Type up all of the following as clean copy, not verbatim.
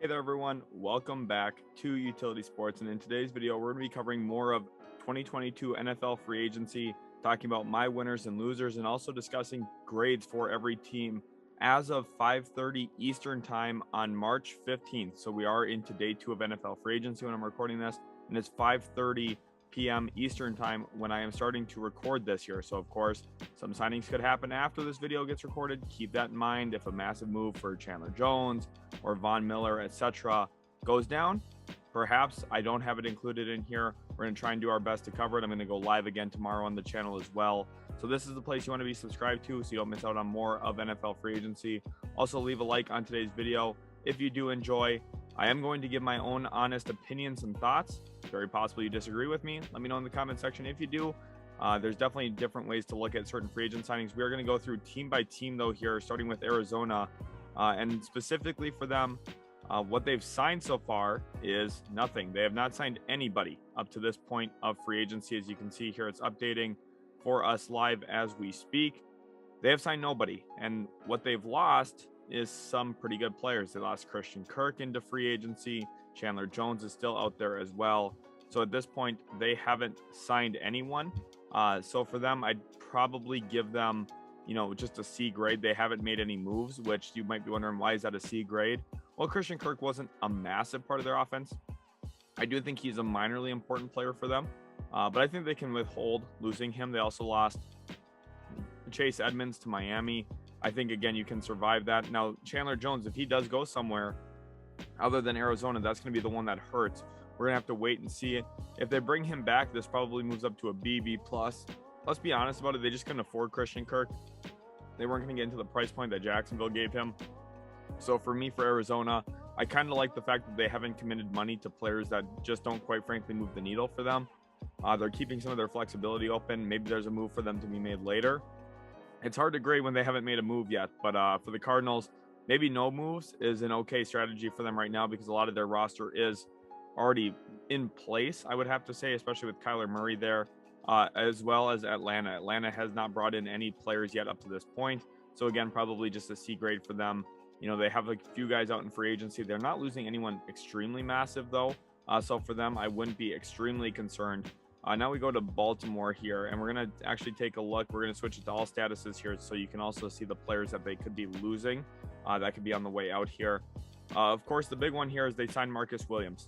Hey there everyone, welcome back to Utility Sports, and in today's video we're going to be covering more of 2022 NFL free agency, talking about my winners and losers, and also discussing grades for every team as of 5:30 Eastern time on March 15th. So we are into day 2 of NFL free agency when I'm recording this, and it's 5:30 p.m. Eastern time when I am starting to record this here. So of course, some signings could happen after this video gets recorded. Keep that in mind. If a massive move for Chandler Jones or Von Miller, etc., goes down, perhaps I don't have it included in here. We're going to try and do our best to cover it. I'm going to go live again tomorrow on the channel as well. So this is the place you want to be subscribed to so you don't miss out on more of NFL free agency. Also, leave a like on today's video if you do enjoy. I am going to give my own honest opinions and thoughts. Very possible you disagree with me. Let me know in the comment section if you do. There's definitely different ways to look at certain free agent signings. We are going to go through team by team, though, here, starting with Arizona. And specifically for them, what they've signed so far is nothing. They have not signed anybody up to this point of free agency. As you can see here, it's updating for us live as we speak. They have signed nobody. And what they've lost is some pretty good players. They lost Christian Kirk into free agency. Chandler Jones is still out there as well. So at this point, they haven't signed anyone. So for them, I'd probably give them, just a C grade. They haven't made any moves, which you might be wondering, why is that a C grade? Well, Christian Kirk wasn't a massive part of their offense. I do think he's a minorly important player for them, but I think they can withhold losing him. They also lost Chase Edmonds to Miami. I think, again, you can survive that. Now, Chandler Jones, if he does go somewhere other than Arizona, that's going to be the one that hurts. We're going to have to wait and see it. If they bring him back, this probably moves up to a B, B+. Let's be honest about it. They just couldn't afford Christian Kirk. They weren't going to get into the price point that Jacksonville gave him. So for me, for Arizona, I kind of like the fact that they haven't committed money to players that just don't, quite frankly, move the needle for them. They're keeping some of their flexibility open. Maybe there's a move for them to be made later. It's hard to grade when they haven't made a move yet, but for the Cardinals, maybe no moves is an okay strategy for them right now because a lot of their roster is already in place, I would have to say, especially with Kyler Murray there, as well as Atlanta. Atlanta has not brought in any players yet up to this point. So again, probably just a C grade for them. They have a few guys out in free agency. They're not losing anyone extremely massive, though. So for them, I wouldn't be extremely concerned. Now we go to Baltimore here, and we're going to actually take a look. We're going to switch it to all statuses here so you can also see the players that they could be losing. That could be on the way out here. Of course, the big one here is they signed Marcus Williams.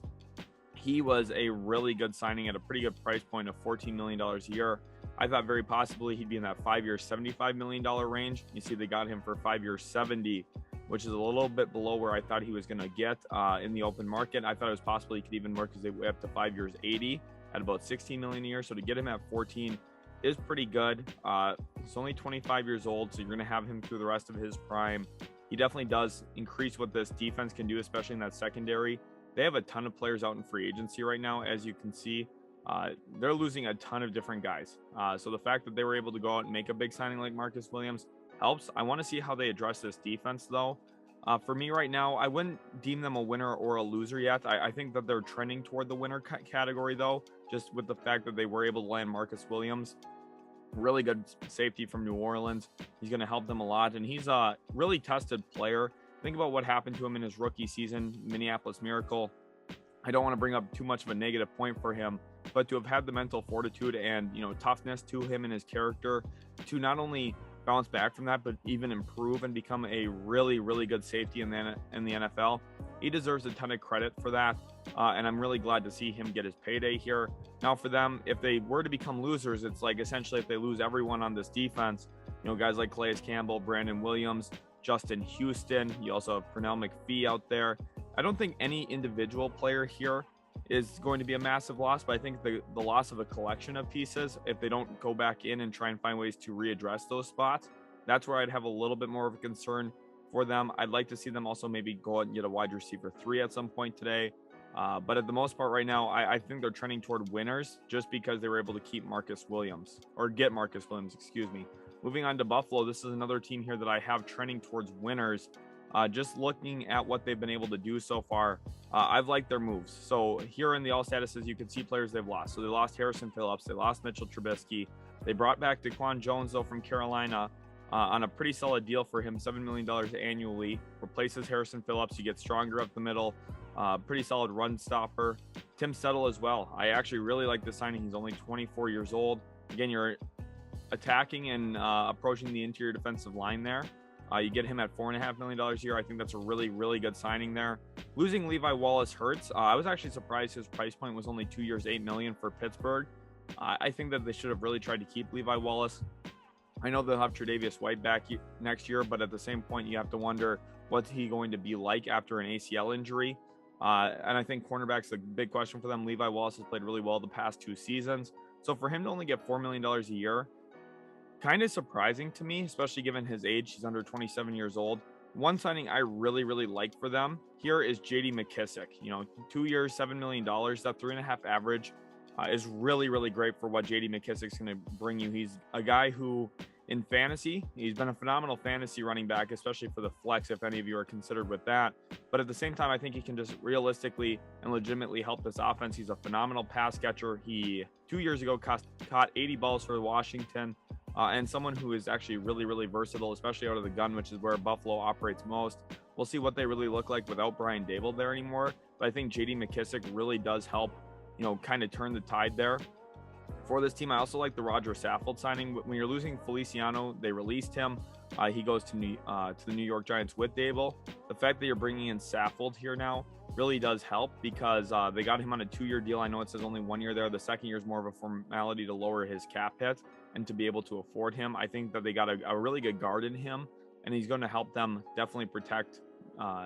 He was a really good signing at a pretty good price point of $14 million a year. I thought very possibly he'd be in that 5-year, $75 million range. You see they got him for 5 years, 70, which is a little bit below where I thought he was going to get in the open market. I thought it was possible he could even work because they went up to 5 years, 80 at about $16 million a year. So to get him at 14 is pretty good. He's only 25 years old, so you're going to have him through the rest of his prime. He definitely does increase what this defense can do, especially in that secondary. They have a ton of players out in free agency right now, as you can see. They're losing a ton of different guys. So the fact that they were able to go out and make a big signing like Marcus Williams helps. I want to see how they address this defense, though. For me right now, I wouldn't deem them a winner or a loser yet. I think that they're trending toward the winner category, though, just with the fact that they were able to land Marcus Williams. Really good safety from New Orleans. He's going to help them a lot, and he's a really tested player. Think about what happened to him in his rookie season, Minneapolis Miracle. I don't want to bring up too much of a negative point for him, but to have had the mental fortitude and, toughness to him and his character to not only bounce back from that, but even improve and become a really, really good safety in the NFL. He deserves a ton of credit for that, and I'm really glad to see him get his payday here. Now for them, if they were to become losers, it's like essentially if they lose everyone on this defense, guys like Calais Campbell, Brandon Williams, Justin Houston, you also have Pernell McPhee out there. I don't think any individual player here is going to be a massive loss, but I think the loss of a collection of pieces, if they don't go back in and try and find ways to readdress those spots, that's where I'd have a little bit more of a concern for them. I'd like to see them also maybe go out and get a wide receiver 3 at some point today. But at the most part right now, I think they're trending toward winners just because they were able to keep Marcus Williams, or get Marcus Williams, excuse me. Moving on to Buffalo, this is another team here that I have trending towards winners. Just looking at what they've been able to do so far, I've liked their moves. So here in the all statuses, you can see players they've lost. So they lost Harrison Phillips, they lost Mitchell Trubisky, they brought back Daquan Jones though from Carolina, on a pretty solid deal for him, $7 million annually. Replaces Harrison Phillips. You get stronger up the middle. Pretty solid run stopper. Tim Settle as well. I actually really like the signing. He's only 24 years old. Again, you're attacking and approaching the interior defensive line there. You get him at $4.5 million a year. I think that's a really, really good signing there. Losing Levi Wallace hurts. I was actually surprised his price point was only 2 years, $8 million for Pittsburgh. I think that they should have really tried to keep Levi Wallace. I know they'll have Tre'Davious White back next year, but at the same point, you have to wonder what's he going to be like after an ACL injury. And I think cornerback's a big question for them. Levi Wallace has played really well the past 2 seasons. So for him to only get $4 million a year, kind of surprising to me, especially given his age. He's under 27 years old. One signing I really, really like for them here is J.D. McKissic. 2 years, $7 million, that 3.5 average is really, really great for what J.D. McKissic's going to bring you. He's a guy who, in fantasy, he's been a phenomenal fantasy running back, especially for the flex, if any of you are considered with that. But at the same time, I think he can just realistically and legitimately help this offense. He's a phenomenal pass catcher. He, 2 years ago, caught 80 balls for Washington. And someone who is actually really, really versatile, especially out of the gun, which is where Buffalo operates most. We'll see what they really look like without Brian Daboll there anymore. But I think J.D. McKissic really does help, kind of turn the tide there for this team. I also like the Roger Saffold signing. When you're losing Feliciano, they released him. He goes to the New York Giants with Daboll. The fact that you're bringing in Saffold here now really does help because they got him on a 2-year deal. I know it says only 1 year there. The second year is more of a formality to lower his cap hit and to be able to afford him. I think that they got a really good guard in him, and he's going to help them definitely protect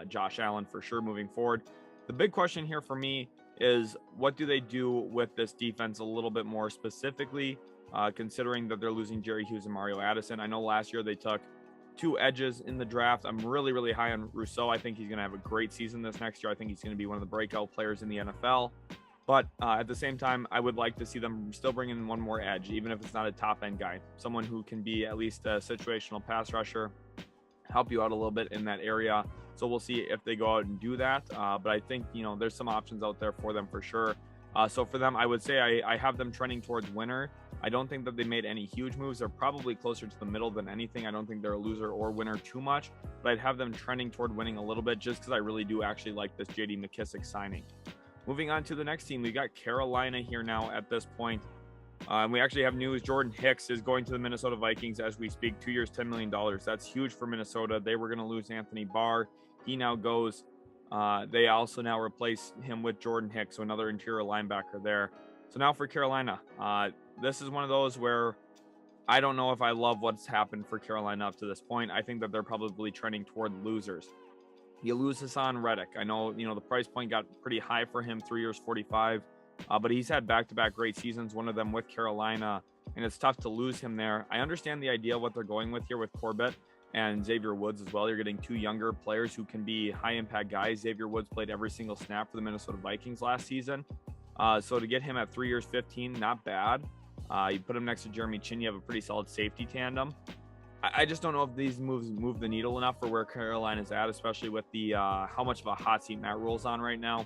Josh Allen for sure moving forward. The big question here for me is what do they do with this defense a little bit more specifically, considering that they're losing Jerry Hughes and Mario Addison. I know last year they took 2 edges in the draft. I'm really, really high on Rousseau. I think he's going to have a great season this next year. I think he's going to be one of the breakout players in the NFL. But at the same time, I would like to see them still bring in one more edge, even if it's not a top-end guy. Someone who can be at least a situational pass rusher, help you out a little bit in that area. So we'll see if they go out and do that. But I think, there's some options out there for them for sure. So for them, I would say I have them trending towards winner. I don't think that they made any huge moves. They're probably closer to the middle than anything. I don't think they're a loser or winner too much, but I'd have them trending toward winning a little bit just because I really do actually like this J.D. McKissic signing. Moving on to the next team, we got Carolina here now at this point. We actually have news. Jordan Hicks is going to the Minnesota Vikings as we speak. 2 years, $10 million. That's huge for Minnesota. They were going to lose Anthony Barr. He now goes. They also now replace him with Jordan Hicks, so another interior linebacker there. So now for Carolina, this is one of those where I don't know if I love what's happened for Carolina up to this point. I think that they're probably trending toward losers. You lose Hassan Reddick. I know, the price point got pretty high for him, 3 years, 45, but he's had back-to-back great seasons, one of them with Carolina, and it's tough to lose him there. I understand the idea of what they're going with here with Corbett and Xavier Woods as well. You're getting 2 younger players who can be high-impact guys. Xavier Woods played every single snap for the Minnesota Vikings last season. So to get him at 3 years, 15, not bad. You put him next to Jeremy Chin, you have a pretty solid safety tandem. I just don't know if these moves move the needle enough for where Carolina's at, especially with the how much of a hot seat Matt Rule's on right now.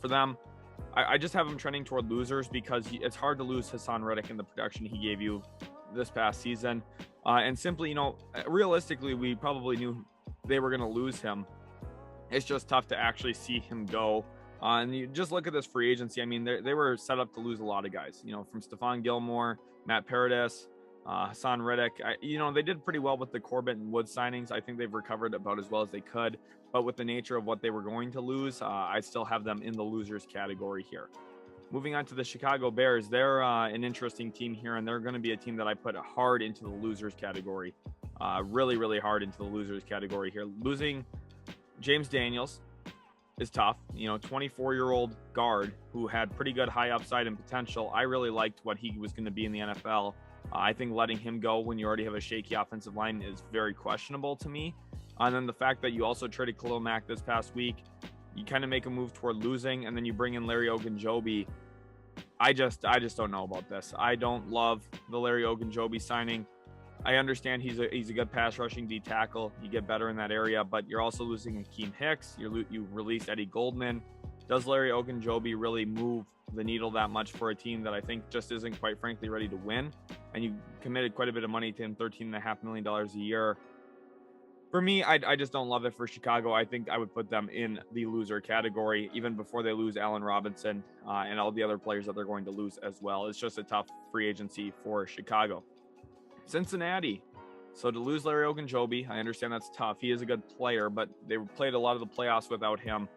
For them, I just have them trending toward losers because it's hard to lose Hassan Reddick in the production he gave you this past season. And simply, realistically, we probably knew they were going to lose him. It's just tough to actually see him go. And you just look at this free agency. I mean, they were set up to lose a lot of guys, from Stephon Gilmore, Matt Paradis, Hassan Reddick. They did pretty well with the Corbett and Woods signings. I think they've recovered about as well as they could. But with the nature of what they were going to lose, I still have them in the losers category here. Moving on to the Chicago Bears, they're an interesting team here, and they're going to be a team that I put hard into the losers category. Really, really hard into the losers category here. Losing James Daniels is tough. 24-year-old guard who had pretty good high upside and potential. I really liked what he was going to be in the NFL. I think letting him go when you already have a shaky offensive line is very questionable to me. And then the fact that you also traded Khalil Mack this past week, you kind of make a move toward losing, and then you bring in Larry Ogunjobi. I just don't know about this. I don't love the Larry Ogunjobi signing. I understand he's a good pass rushing D tackle. You get better in that area, but you're also losing Akeem Hicks. You release Eddie Goldman. Does Larry Ogunjobi really move the needle that much for a team that I think just isn't, quite frankly, ready to win? And you committed quite a bit of money to him, $13.5 million a year. For me, I just don't love it for Chicago. I think I would put them in the loser category, even before they lose Allen Robinson and all the other players that they're going to lose as well. It's just a tough free agency for Chicago. Cincinnati. So to lose Larry Ogunjobi, I understand that's tough. He is a good player, but they played a lot of the playoffs without him.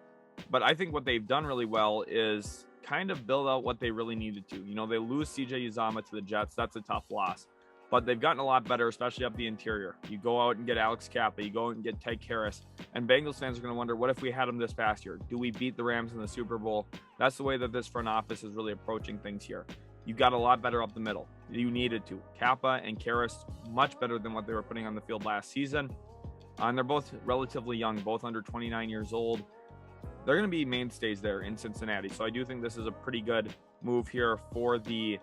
But I think what they've done really well is kind of build out what they really needed to. You know, they lose CJ Uzomah to the Jets. That's a tough loss. But they've gotten a lot better, especially up the interior. You go out and get Alex Kappa. You go out and get Tyke Harris. And Bengals fans are going to wonder, what if we had him this past year? Do we beat the Rams in the Super Bowl? That's the way that this front office is really approaching things here. You got a lot better up the middle. You needed to. Kappa and Karras, much better than what they were putting on the field last season. And they're both relatively young, both under 29 years old. They're going to be mainstays there in Cincinnati. So I do think this is a pretty good move here for the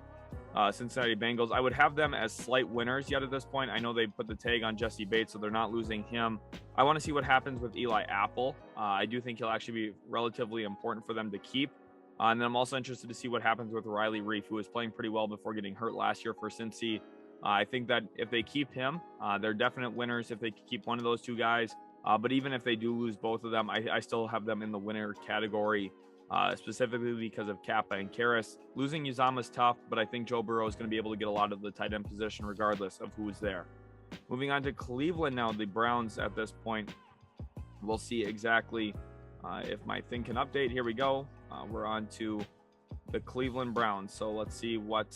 Cincinnati Bengals. I would have them as slight winners yet at this point. I know they put the tag on Jesse Bates, so they're not losing him. I want to see what happens with Eli Apple. I do think he'll actually be relatively important for them to keep. And then I'm also interested to see what happens with Riley Reiff, who was playing pretty well before getting hurt last year for Cincy. I think that if they keep him, they're definite winners if they keep one of those two guys. But even if they do lose both of them, I still have them in the winner category, specifically because of Kappa and Karras. Losing Uzomah is tough, but I think Joe Burrow is going to be able to get a lot of the tight end position regardless of who is there. Moving on to Cleveland now, the Browns at this point. We'll see exactly if my thing can update. Here we go. We're on to the Cleveland Browns. So let's see what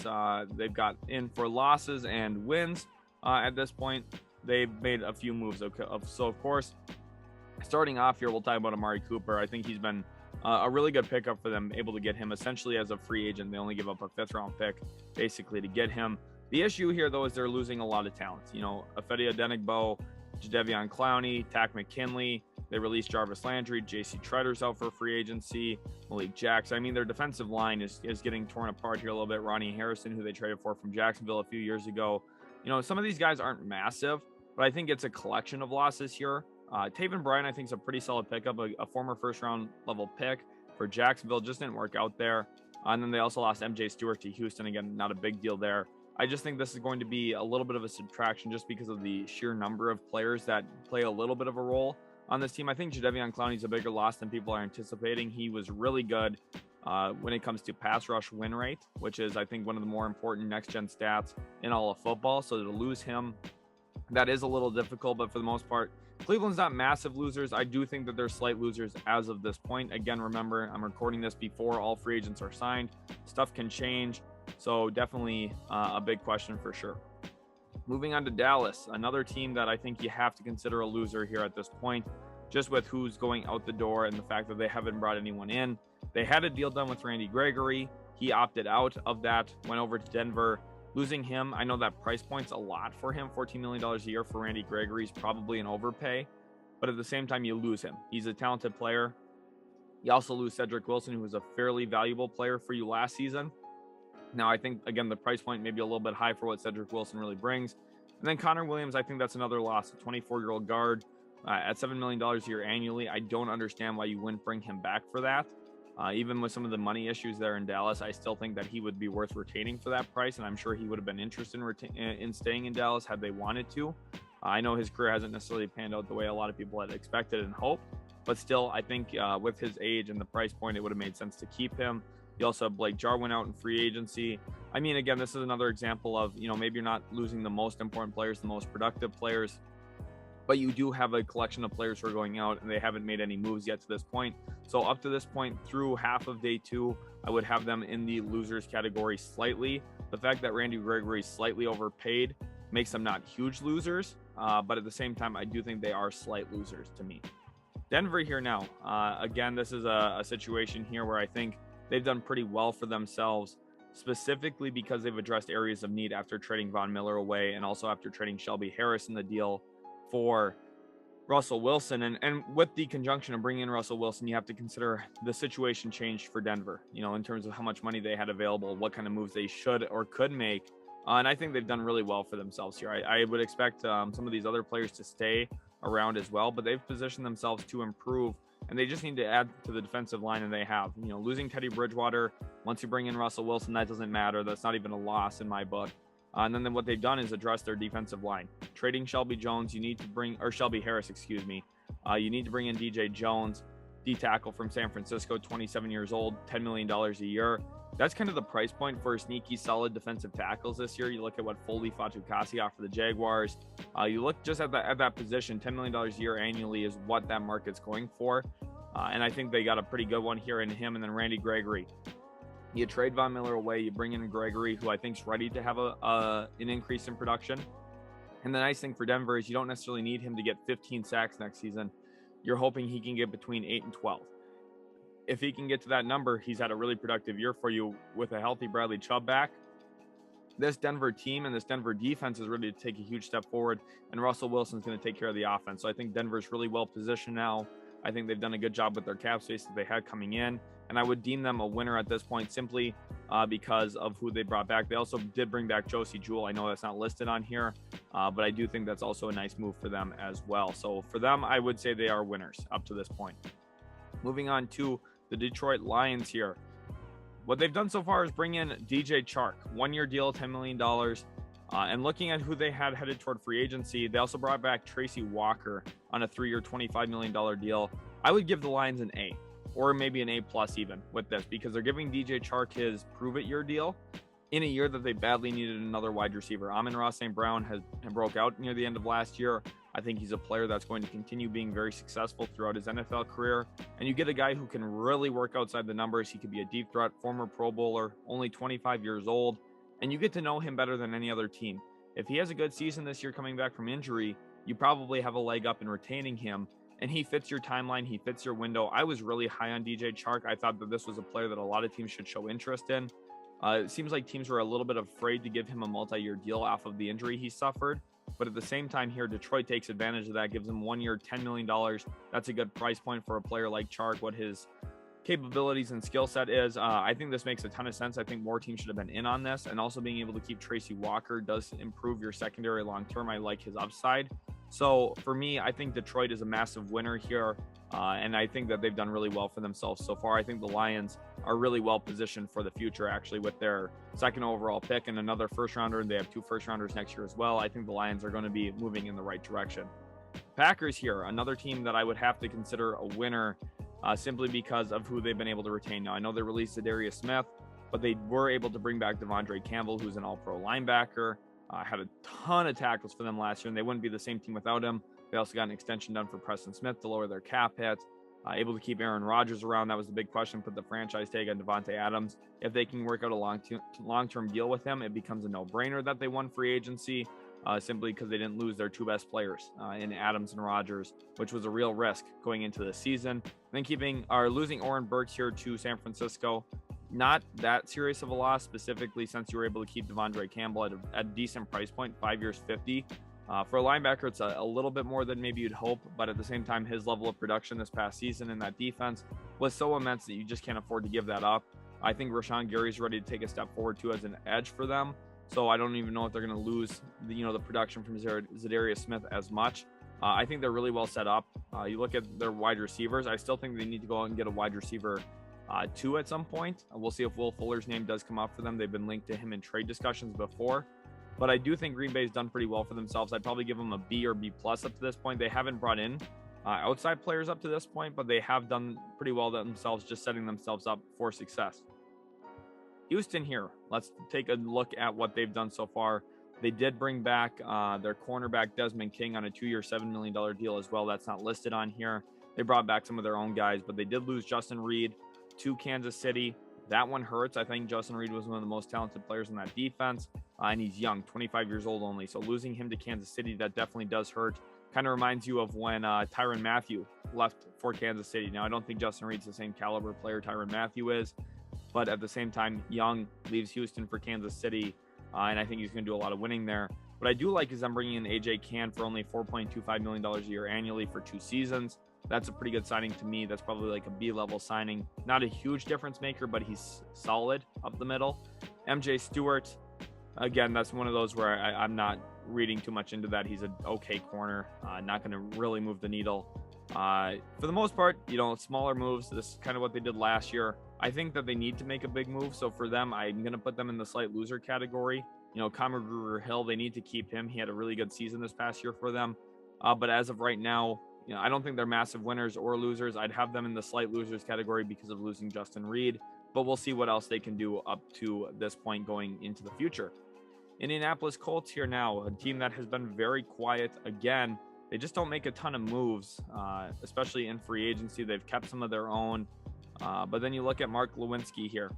they've got in for losses and wins. At this point, they've made a few moves. So, of course, starting off here, we'll talk about Amari Cooper. I think he's been a really good pickup for them, able to get him essentially as a free agent. They only give up a 5th-round pick, basically, to get him. The issue here, though, is they're losing a lot of talent. You know, Ifeadi Odenigbo, Jadeveon Clowney, Takk McKinley. They released Jarvis Landry. J.C. Treader's out for free agency. Malik Jackson. I mean, their defensive line is getting torn apart here a little bit. Ronnie Harrison, who they traded for from Jacksonville a few years ago. You know, some of these guys aren't massive, but I think it's a collection of losses here. Taven Bryan, I think, is a pretty solid pickup, a former first-round level pick for Jacksonville. Just didn't work out there. And then they also lost MJ Stewart to Houston. Again, not a big deal there. I just think this is going to be a little bit of a subtraction just because of the sheer number of players that play a little bit of a role on this team. I think Jadeveon Clowney's a bigger loss than people are anticipating. He was really good when it comes to pass rush win rate, which is, I think, one of the more important next-gen stats in all of football. So to lose him, that is a little difficult, but for the most part, Cleveland's not massive losers. I do think that they're slight losers as of this point. Again, remember, I'm recording this before all free agents are signed. Stuff can change. So definitely a big question for sure. Moving on to Dallas, another team that I think you have to consider a loser here at this point, just with who's going out the door and the fact that they haven't brought anyone in. They had a deal done with Randy Gregory. He opted out of that, went over to Denver. Losing him, I know that price point's a lot for him. $14 million a year for Randy Gregory is probably an overpay, but at the same time, you lose him. He's a talented player. You also lose Cedric Wilson, who was a fairly valuable player for you last season. Now, I think, again, the price point may be a little bit high for what Cedric Wilson really brings. And then Connor Williams, I think that's another loss, a 24-year-old guard at $7 million a year annually. I don't understand why you wouldn't bring him back for that. Even with some of the money issues there in Dallas, I still think that he would be worth retaining for that price, and I'm sure he would have been interested in staying in Dallas had they wanted to. I know his career hasn't necessarily panned out the way a lot of people had expected and hoped, but still, I think with his age and the price point, it would have made sense to keep him. You also have Blake Jarwin out in free agency. I mean, again, this is another example of, you know, maybe you're not losing the most important players, the most productive players, but you do have a collection of players who are going out and they haven't made any moves yet to this point. So up to this point, through half of day two, I would have them in the losers category slightly. The fact that Randy Gregory is slightly overpaid makes them not huge losers, but at the same time, I do think they are slight losers to me. Denver here now. Again, this is a situation here where I think they've done pretty well for themselves, specifically because they've addressed areas of need after trading Von Miller away and also after trading Shelby Harris in the deal for Russell Wilson. And with the conjunction of bringing in Russell Wilson, you have to consider the situation changed for Denver, you know, in terms of how much money they had available, what kind of moves they should or could make. And I think they've done really well for themselves here. I would expect some of these other players to stay. around as well, but they've positioned themselves to improve, and they just need to add to the defensive line, and they have. Losing Teddy Bridgewater, once you bring in Russell Wilson, that doesn't matter. That's not even a loss in my book. And then what they've done is address their defensive line. Trading Shelby Harris, excuse me. You need to bring in DJ Jones, D-tackle from San Francisco, 27 years old, $10 million a year. That's kind of the price point for sneaky, solid defensive tackles this year. You look at what Foley Fatukasi offered the Jaguars. You look just at that position, $10 million a year annually is what that market's going for. And I think they got a pretty good one here in him, and then Randy Gregory. You trade Von Miller away, you bring in Gregory, who I think is ready to have an increase in production. And the nice thing for Denver is you don't necessarily need him to get 15 sacks next season. You're hoping he can get between 8 and 12. If he can get to that number, he's had a really productive year for you with a healthy Bradley Chubb back. This Denver team and this Denver defense is ready to take a huge step forward, and Russell Wilson's going to take care of the offense. So I think Denver's really well positioned now. I think they've done a good job with their cap space that they had coming in, and I would deem them a winner at this point simply because of who they brought back. They also did bring back Josie Jewell. I know that's not listed on here, but I do think that's also a nice move for them as well. So for them, I would say they are winners up to this point. Moving on to the Detroit Lions here. What they've done so far is bring in DJ Chark, 1-year deal, $10 million. And looking at who they had headed toward free agency, they also brought back Tracy Walker on a 3-year, $25 million deal. I would give the Lions an A, or maybe an A+ even with this, because they're giving DJ Chark his prove-it-year deal in a year that they badly needed another wide receiver. Amon-Ra St. Brown has broke out near the end of last year. I think he's a player that's going to continue being very successful throughout his NFL career. And you get a guy who can really work outside the numbers. He could be a deep threat, former Pro Bowler, only 25 years old. And you get to know him better than any other team. If he has a good season this year coming back from injury, you probably have a leg up in retaining him. And he fits your timeline. He fits your window. I was really high on DJ Chark. I thought that this was a player that a lot of teams should show interest in. It seems like teams were a little bit afraid to give him a multi-year deal off of the injury he suffered. But at the same time here, Detroit takes advantage of that, gives him 1 year, $10 million. That's a good price point for a player like Chark, what his capabilities and skill set is. I think this makes a ton of sense. I think more teams should have been in on this. And also being able to keep Tracy Walker does improve your secondary long-term. I like his upside. So for me, I think Detroit is a massive winner here. And I think that they've done really well for themselves so far. I think the Lions are really well positioned for the future, actually, with their second overall pick and another first rounder. And they have 2 first rounders next year as well. I think the Lions are going to be moving in the right direction. Packers here, another team that I would have to consider a winner simply because of who they've been able to retain. Now, I know they released Zadarius Smith, but they were able to bring back Devondre Campbell, who's an all-pro linebacker. Had a ton of tackles for them last year, and they wouldn't be the same team without him. They also got an extension done for Preston Smith to lower their cap hit. Able to keep Aaron Rodgers around. That was the big question. Put the franchise tag on Devontae Adams. If they can work out a long-term deal with him, it becomes a no-brainer that they won free agency simply because they didn't lose their 2 best players in Adams and Rodgers, which was a real risk going into the season. And then losing Oren Burks here to San Francisco. Not that serious of a loss, specifically since you were able to keep Devondre Campbell at a decent price point, 5 years, $50. For a linebacker, it's a little bit more than maybe you'd hope, but at the same time, his level of production this past season in that defense was so immense that you just can't afford to give that up. I think Rashawn Gary's ready to take a step forward too as an edge for them. So I don't even know if they're going to lose the production from Zadarius Smith as much. I think they're really well set up. You look at their wide receivers. I still think they need to go out and get a wide receiver 2 at some point. We'll see if Will Fuller's name does come up for them. They've been linked to him in trade discussions before. But I do think Green Bay's done pretty well for themselves. I'd probably give them a B or B+ up to this point. They haven't brought in outside players up to this point, but they have done pretty well themselves, just setting themselves up for success. Houston here. Let's take a look at what they've done so far. They did bring back their cornerback Desmond King on a 2-year, $7 million deal as well. That's not listed on here. They brought back some of their own guys, but they did lose Justin Reed to Kansas City. That one hurts. I think Justin Reed was one of the most talented players in that defense, and he's young, 25 years old only. So losing him to Kansas City, that definitely does hurt. Kind of reminds you of when Tyrann Mathieu left for Kansas City. Now, I don't think Justin Reed's the same caliber player Tyrann Mathieu is, but at the same time, Young leaves Houston for Kansas City, and I think he's going to do a lot of winning there. What I do like is I'm bringing in A.J. Cann for only $4.25 million a year annually for 2 seasons. That's a pretty good signing to me. That's probably like a B-level signing. Not a huge difference maker, but he's solid up the middle. MJ Stewart, again, that's one of those where I'm not reading too much into that. He's an okay corner, not going to really move the needle. For the most part, smaller moves. This is kind of what they did last year. I think that they need to make a big move. So for them, I'm going to put them in the slight loser category. Connor Gruger-Hill, they need to keep him. He had a really good season this past year for them. But as of right now, I don't think they're massive winners or losers. I'd have them in the slight losers category because of losing Justin Reed. But we'll see what else they can do up to this point going into the future. Indianapolis Colts here now, a team that has been very quiet again. They just don't make a ton of moves, especially in free agency. They've kept some of their own. But then you look at Mark Lewinsky here.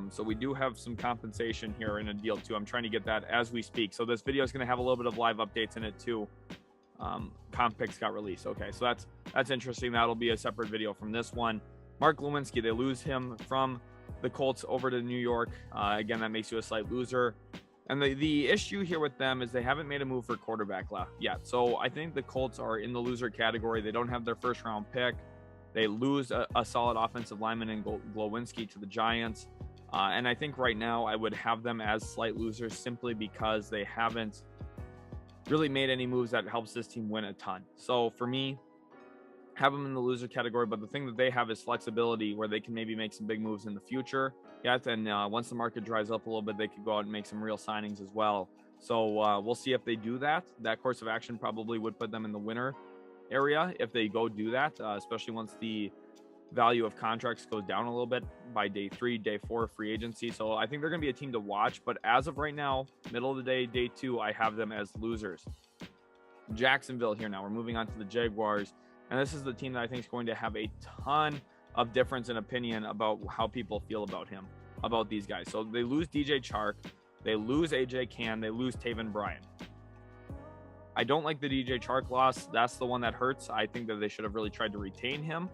So we do have some compensation here in a deal too. I'm trying to get that as we speak. So this video is going to have a little bit of live updates in it too. Comp picks got released. Okay, so that's interesting. That'll be a separate video from this one. Mark Lewinsky, they lose him from the Colts over to New York. Again, that makes you a slight loser. And the issue here with them is they haven't made a move for quarterback left yet. So I think the Colts are in the loser category. They don't have their first round pick. They lose a solid offensive lineman in Glowinski to the Giants. And I think right now I would have them as slight losers simply because they haven't really made any moves that helps this team win a ton. So for me, have them in the loser category. But the thing that they have is flexibility where they can maybe make some big moves in the future. And once the market dries up a little bit, they could go out and make some real signings as well. So we'll see if they do that. That course of action probably would put them in the winner area if they go do that, especially once the value of contracts goes down a little bit by day 3, day 4 free agency. So I think they're going to be a team to watch. But as of right now, middle of the day, day 2, I have them as losers. Jacksonville here now. We're moving on to the Jaguars. And this is the team that I think is going to have a ton of difference in opinion about how people feel about these guys. So they lose DJ Chark, they lose AJ Cann, they lose Taven Bryan. I don't like the DJ Chark loss. That's the one that hurts. I think that they should have really tried to retain him.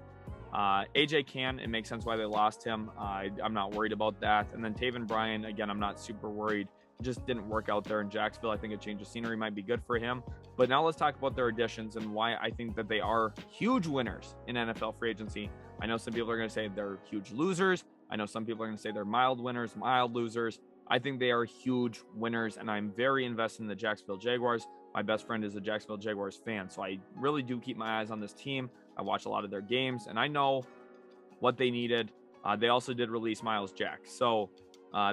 AJ Cann, it makes sense why they lost him. I'm not worried about that. And then Taven Bryan, again, I'm not super worried. It just didn't work out there in Jacksonville. I think a change of scenery might be good for him. But now let's talk about their additions and why I think that they are huge winners in NFL free agency. I know some people are going to say they're huge losers. I know some people are going to say they're mild winners, mild losers. I think they are huge winners, and I'm very invested in the Jacksonville Jaguars. My best friend is a Jacksonville Jaguars fan, so I really do keep my eyes on this team. I watch a lot of their games, and I know what they needed. They also did release Miles Jack, so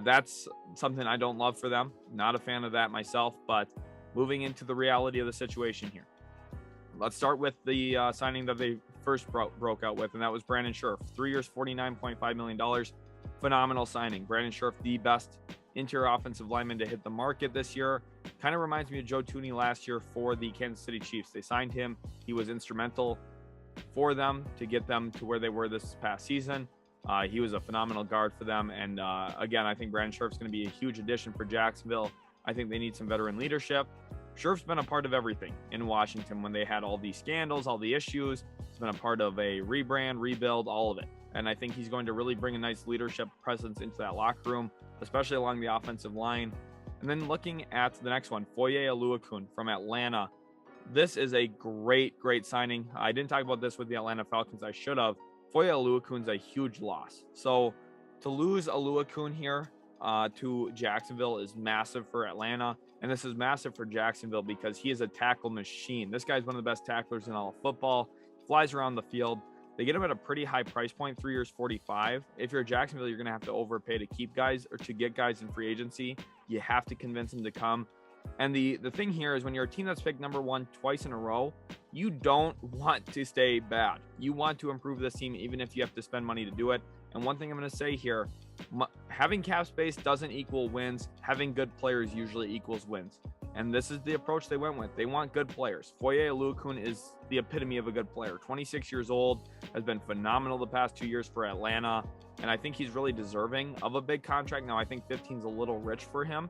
that's something I don't love for them. Not a fan of that myself, but moving into the reality of the situation here. Let's start with the signing that they first broke out with, and that was Brandon Scherff. 3 years, $49.5 million. Phenomenal signing. Brandon Scherff, the best interior offensive lineman to hit the market this year. Kind of reminds me of Joe Thuney last year for the Kansas City Chiefs. They signed him. He was instrumental for them to get them to where they were this past season. He was a phenomenal guard for them. And again, I think Brandon Scherff's going to be a huge addition for Jacksonville. I think they need some veteran leadership. Scherff's been a part of everything in Washington when they had all these scandals, all the issues. He's been a part of a rebrand, rebuild, all of it. And I think he's going to really bring a nice leadership presence into that locker room, especially along the offensive line. And then looking at the next one, Foye Oluokun from Atlanta. This is a great signing. I didn't talk about this with the Atlanta Falcons. I should have. Foye Oluokun's a huge loss. So to lose Oluokun here to Jacksonville is massive for Atlanta. And this is massive for Jacksonville because he is a tackle machine. This guy's one of the best tacklers in all of football. Flies around the field. They get him at a pretty high price point, 3 years, $45. If you're Jacksonville, you're going to have to overpay to keep guys or to get guys in free agency. You have to convince them to come. And the thing here is when you're a team that's picked number 1 twice in a row, you don't want to stay bad. You want to improve this team even if you have to spend money to do it. And one thing I'm going to say here, having cap space doesn't equal wins. Having good players usually equals wins. And this is the approach they went with. They want good players. Foye Oluokun is the epitome of a good player. 26 years old, has been phenomenal the past 2 years for Atlanta. And I think he's really deserving of a big contract. Now, I think 15 is a little rich for him.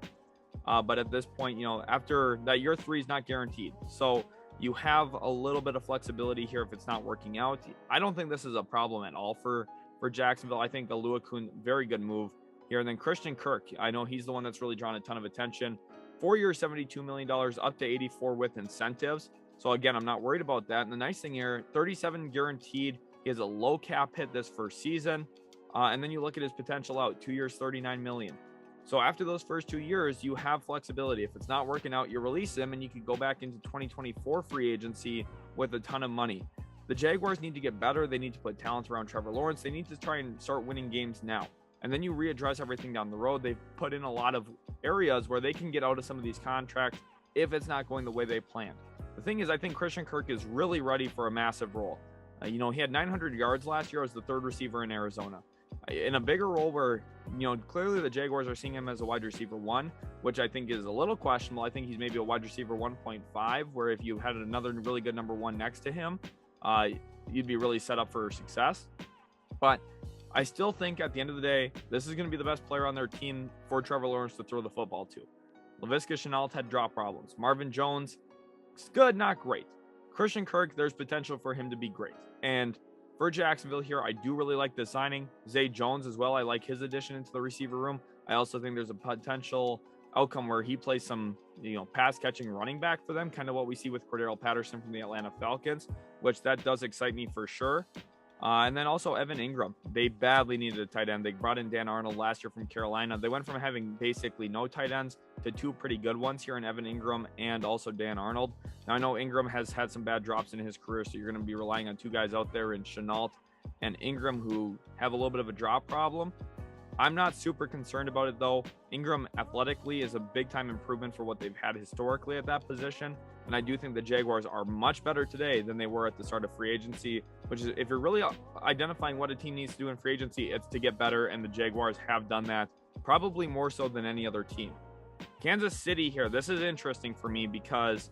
But at this point, after that, year 3 is not guaranteed. So you have a little bit of flexibility here if it's not working out. I don't think this is a problem at all for Jacksonville. I think Oluokun, very good move here. And then Christian Kirk, I know he's the one that's really drawn a ton of attention. 4 years, $72 million, up to 84 with incentives. So again, I'm not worried about that. And the nice thing here, 37 guaranteed. He has a low cap hit this first season. And then you look at his potential out, 2 years, $39 million. So after those first 2 years, you have flexibility. If it's not working out, you release him and you can go back into 2024 free agency with a ton of money. The Jaguars need to get better. They need to put talent around Trevor Lawrence. They need to try and start winning games now. And then you readdress everything down the road. They've put in a lot of areas where they can get out of some of these contracts if it's not going the way they planned. The thing is, I think Christian Kirk is really ready for a massive role. He had 900 yards last year as the third receiver in Arizona. In a bigger role where, clearly the Jaguars are seeing him as a wide receiver 1, which I think is a little questionable. I think he's maybe a wide receiver 1.5, where if you had another really good number 1 next to him, you'd be really set up for success. But I still think at the end of the day, this is going to be the best player on their team for Trevor Lawrence to throw the football to. Laviska Shenault had drop problems. Marvin Jones, it's good, not great. Christian Kirk, there's potential for him to be great. And for Jacksonville here, I do really like the signing. Zay Jones as well. I like his addition into the receiver room. I also think there's a potential outcome where he plays some, pass catching running back for them, kind of what we see with Cordero Patterson from the Atlanta Falcons, which that does excite me for sure. And then also Evan Ingram. They badly needed a tight end. They brought in Dan Arnold last year from Carolina. They went from having basically no tight ends to 2 pretty good ones here in Evan Ingram and also Dan Arnold. Now, I know Ingram has had some bad drops in his career, so you're going to be relying on 2 guys out there in Shenault and Ingram who have a little bit of a drop problem. I'm not super concerned about it, though. Ingram athletically is a big-time improvement for what they've had historically at that position. And I do think the Jaguars are much better today than they were at the start of free agency, which is, if you're really identifying what a team needs to do in free agency, it's to get better. And the Jaguars have done that probably more so than any other team. Kansas City here. This is interesting for me because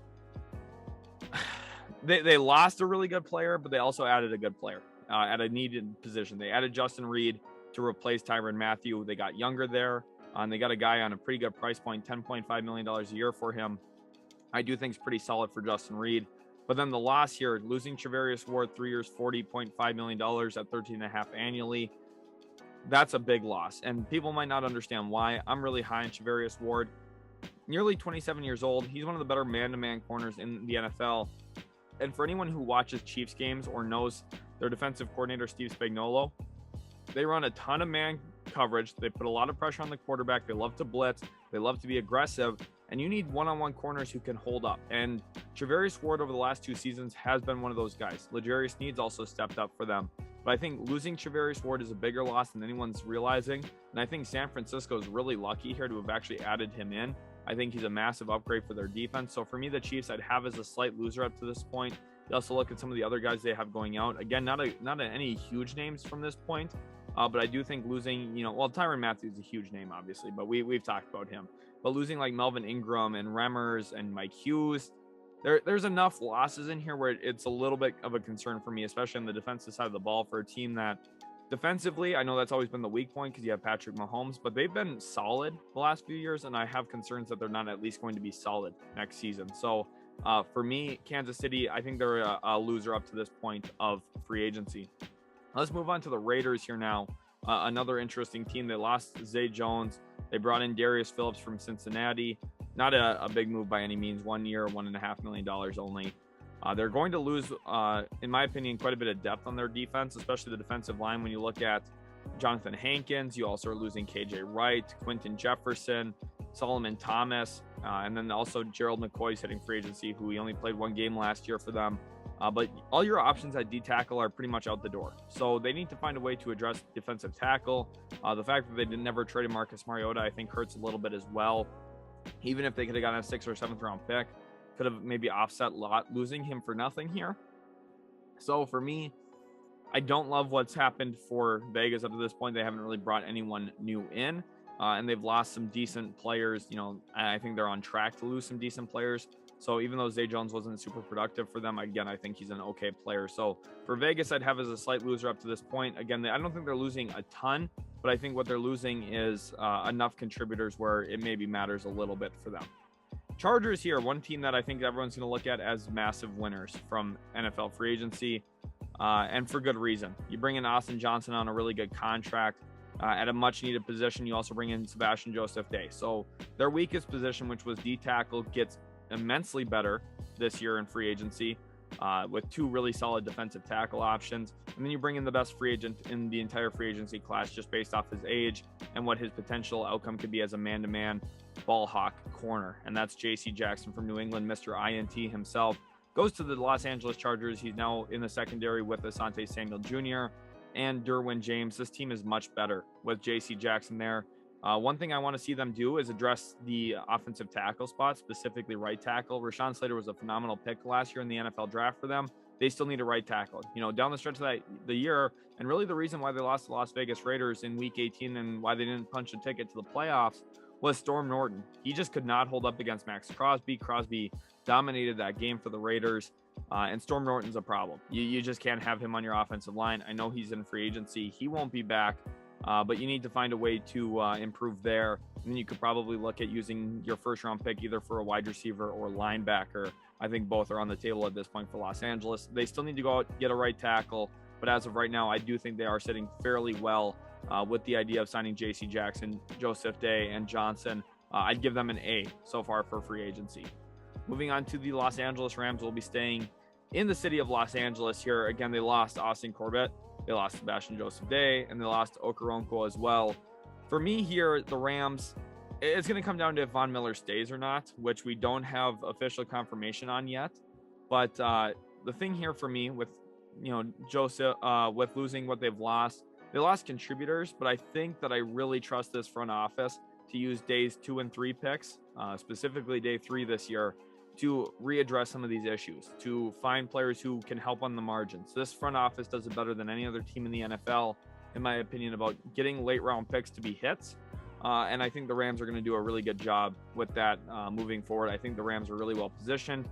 they lost a really good player, but they also added a good player at a needed position. They added Justin Reed to replace Tyrann Mathieu. They got younger there, and they got a guy on a pretty good price point, $10.5 million a year for him. I do think it's pretty solid for Justin Reed. But then the loss here, losing Charvarius Ward, 3 years, $40.5 million at $13.5 annually. That's a big loss, and people might not understand why. I'm really high on Charvarius Ward. Nearly 27 years old. He's one of the better man-to-man corners in the NFL. And for anyone who watches Chiefs games or knows their defensive coordinator, Steve Spagnuolo, they run a ton of man coverage. They put a lot of pressure on the quarterback. They love to blitz. They love to be aggressive. And you need one-on-one corners who can hold up. And Charvarius Ward over the last 2 seasons has been one of those guys. L'Jarius Sneed's also stepped up for them. But I think losing Charvarius Ward is a bigger loss than anyone's realizing. And I think San Francisco is really lucky here to have actually added him in. I think he's a massive upgrade for their defense. So for me, the Chiefs I'd have as a slight loser up to this point. You also look at some of the other guys they have going out. Again, not any huge names from this point. But I do think losing, Tyrann Mathieu is a huge name, obviously, but we've talked about him. But losing like Melvin Ingram and Remmers and Mike Hughes, there's enough losses in here where it's a little bit of a concern for me, especially on the defensive side of the ball for a team that defensively, I know that's always been the weak point because you have Patrick Mahomes, but they've been solid the last few years, and I have concerns that they're not at least going to be solid next season. So for me, Kansas City, I think they're a loser up to this point of free agency. Let's move on to the Raiders here now. Another interesting team. They lost Zay Jones. They brought in Darius Phillips from Cincinnati. Not a big move by any means. 1 year, $1.5 million only. They're going to lose, in my opinion, quite a bit of depth on their defense, especially the defensive line. When you look at Jonathan Hankins, you also are losing KJ Wright, Quentin Jefferson, Solomon Thomas, and then also Gerald McCoy's hitting free agency, who he only played 1 game last year for them. But all your options at D-tackle are pretty much out the door. So they need to find a way to address defensive tackle. The fact that they never traded Marcus Mariota, I think, hurts a little bit as well. Even if they could have gotten a 6th or 7th round pick, could have maybe offset losing him for nothing here. So for me, I don't love what's happened for Vegas up to this point. They haven't really brought anyone new in, and they've lost some decent players. I think they're on track to lose some decent players. So even though Zay Jones wasn't super productive for them, again, I think he's an okay player. So for Vegas, I'd have as a slight loser up to this point. Again, I don't think they're losing a ton, but I think what they're losing is enough contributors where it maybe matters a little bit for them. Chargers here, one team that I think everyone's going to look at as massive winners from NFL free agency, and for good reason. You bring in Austin Johnson on a really good contract. At a much needed position, you also bring in Sebastian Joseph Day. So their weakest position, which was D-tackle, gets immensely better this year in free agency. with 2 really solid defensive tackle options. And then you bring in the best free agent in the entire free agency class just based off his age and what his potential outcome could be as a man-to-man ball hawk corner. And that's J.C. Jackson from New England, Mr. INT himself. Goes to the Los Angeles Chargers. He's now in the secondary with Asante Samuel Jr. and Derwin James. This team is much better with J.C. Jackson there. One thing I want to see them do is address the offensive tackle spot, specifically right tackle. Rashawn Slater was a phenomenal pick last year in the NFL draft for them. They still need a right tackle. You know, down the stretch of the year, and really the reason why they lost the Las Vegas Raiders in Week 18 and why they didn't punch a ticket to the playoffs was Storm Norton. He just could not hold up against Max Crosby. Crosby dominated that game for the Raiders, and Storm Norton's a problem. You just can't have him on your offensive line. I know he's in free agency. He won't be back. But you need to find a way to improve there. And then you could probably look at using your first round pick either for a wide receiver or linebacker. I think both are on the table at this point for Los Angeles. They still need to go out get a right tackle. But as of right now, I do think they are sitting fairly well with the idea of signing J.C. Jackson, Joseph Day, and Johnson. I'd give them an A so far for free agency. Moving on to the Los Angeles Rams, will be staying in the city of Los Angeles here. Again, they lost Austin Corbett. They lost Sebastian Joseph Day, and they lost Okoronkwo as well. For me here, the Rams, it's going to come down to if Von Miller stays or not, which we don't have official confirmation on yet. But the thing here for me with, Joseph, with losing what they've lost, they lost contributors, but I think that I really trust this front office to use days 2 and 3 picks, specifically day 3 this year, to readdress some of these issues, to find players who can help on the margins. This front office does it better than any other team in the NFL, in my opinion, about getting late round picks to be hits. And I think the Rams are going to do a really good job with that moving forward. I think the Rams are really well positioned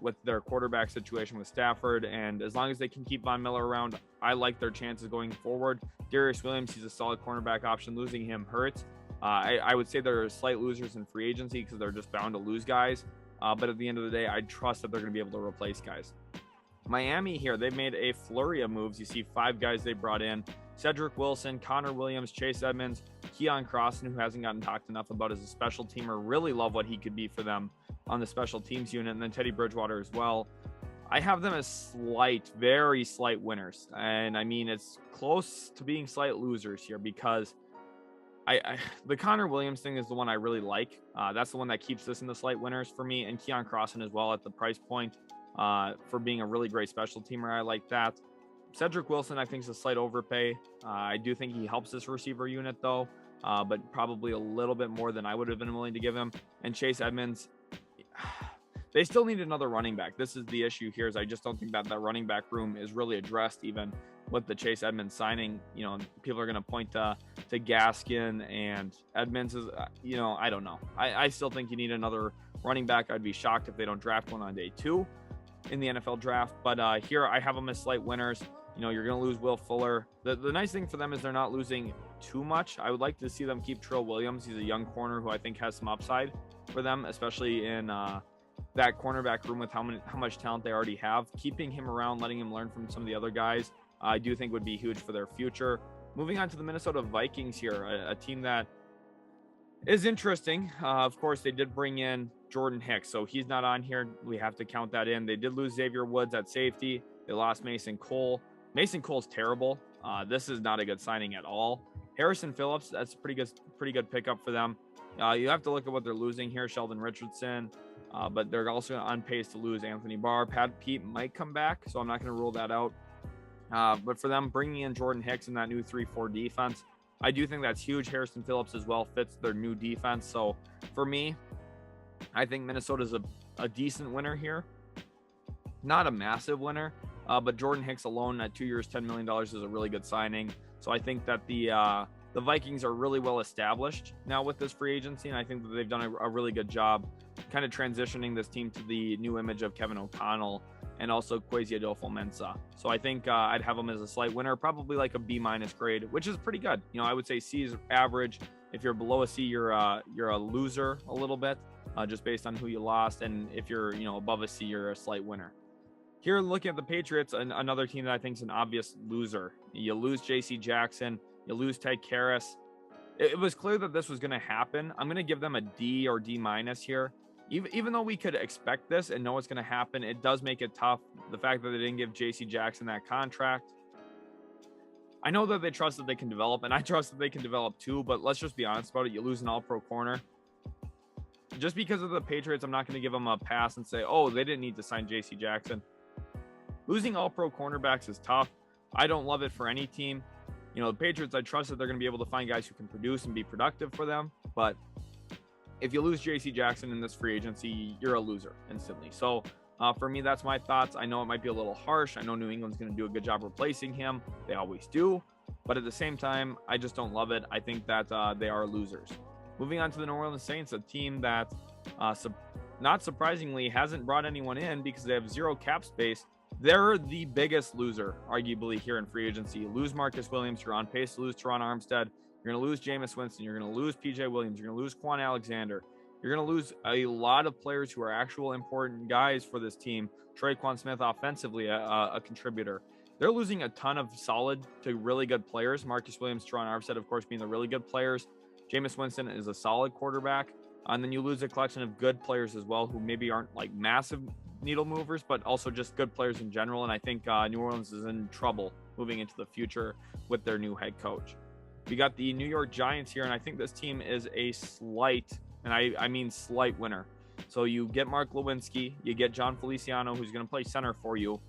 with their quarterback situation with Stafford. And as long as they can keep Von Miller around, I like their chances going forward. Darius Williams, he's a solid cornerback option. Losing him hurts. I would say they're slight losers in free agency because they're just bound to lose guys. But at the end of the day, I trust that they're going to be able to replace guys. Miami here, they've made a flurry of moves. You see 5 guys they brought in. Cedric Wilson, Connor Williams, Chase Edmonds, Keon Crossan, who hasn't gotten talked enough about as a special teamer. Really love what he could be for them on the special teams unit. And then Teddy Bridgewater as well. I have them as slight, very slight winners. And I mean, it's close to being slight losers here because the Connor Williams thing is the one I really like. That's the one that keeps this in the slight winners for me, and Keon Crossan as well at the price point for being a really great special teamer. I like that. Cedric Wilson, I think, is a slight overpay. I do think he helps this receiver unit though, but probably a little bit more than I would have been willing to give him. And Chase Edmonds, they still need another running back. This is the issue here, is I just don't think that running back room is really addressed even with the Chase Edmonds signing. People are going to point to Gaskin, and Edmonds is, I don't know. I still think you need another running back. I'd be shocked if they don't draft one on day 2 in the NFL draft. But here I have them as slight winners. You're going to lose Will Fuller. The nice thing for them is they're not losing too much. I would like to see them keep Trill Williams. He's a young corner who I think has some upside for them, especially in that cornerback room with how much talent they already have. Keeping him around, letting him learn from some of the other guys, I do think would be huge for their future. Moving on to the Minnesota Vikings here, a team that is interesting. Of course, they did bring in Jordan Hicks, so he's not on here. We have to count that in. They did lose Xavier Woods at safety. They lost Mason Cole. Mason Cole's terrible. This is not a good signing at all. Harrison Phillips, that's a pretty good pickup for them. You have to look at what they're losing here. Sheldon Richardson, but they're also on pace to lose Anthony Barr. Pat Pete might come back, so I'm not going to rule that out. But for them, bringing in Jordan Hicks in that new 3-4 defense, I do think that's huge. Harrison Phillips as well fits their new defense. So for me, I think Minnesota's a decent winner here. Not a massive winner, but Jordan Hicks alone at 2 years, $10 million is a really good signing. So I think that the Vikings are really well established now with this free agency, and I think that they've done a really good job kind of transitioning this team to the new image of Kevin O'Connell and also Kwesi Adolfo-Mensah. So I think I'd have them as a slight winner, probably like a B- grade, which is pretty good. I would say C is average. If you're below a C, you're a loser a little bit, just based on who you lost. And if you're above a C, you're a slight winner. Here, looking at the Patriots, another team that I think is an obvious loser. You lose J.C. Jackson, you lose Ted Karras. It was clear that this was going to happen. I'm going to give them a D or D- here. even though we could expect this and know what's going to happen, it does make it tough. The fact that they didn't give JC Jackson that contract. I know that they trust that they can develop, and I trust that they can develop too, but let's just be honest about it. You lose an all-pro corner. Just because of the Patriots, I'm not going to give them a pass and say, oh, they didn't need to sign JC Jackson. Losing all-pro cornerbacks is tough. I don't love it for any team. You know, the Patriots, I trust that they're going to be able to find guys who can produce and be productive for them. But if you lose JC Jackson in this free agency, you're a loser instantly. So for me, that's my thoughts. I know it might be a little harsh. I know New England's going to do a good job replacing him. They always do. But at the same time, I just don't love it. I think that they are losers. Moving on to the New Orleans Saints, a team that, not surprisingly, hasn't brought anyone in because they have zero cap space. They're the biggest loser, arguably, here in free agency. You lose Marcus Williams. You're on pace to lose Teron Armstead. You're going to lose Jameis Winston. You're going to lose PJ Williams. You're going to lose Quan Alexander. You're going to lose a lot of players who are actual important guys for this team. Traquan Smith, offensively, a contributor. They're losing a ton of solid to really good players. Marcus Williams, Teron Armstead, of course, being the really good players. Jameis Winston is a solid quarterback. And then you lose a collection of good players as well who maybe aren't like massive needle movers, but also just good players in general. And I think New Orleans is in trouble moving into the future with their new head coach. We got the New York Giants here, and I think this team is a slight, and I mean slight winner. So you get Mark Lewinsky, you get John Feliciano, who's going to play center for you.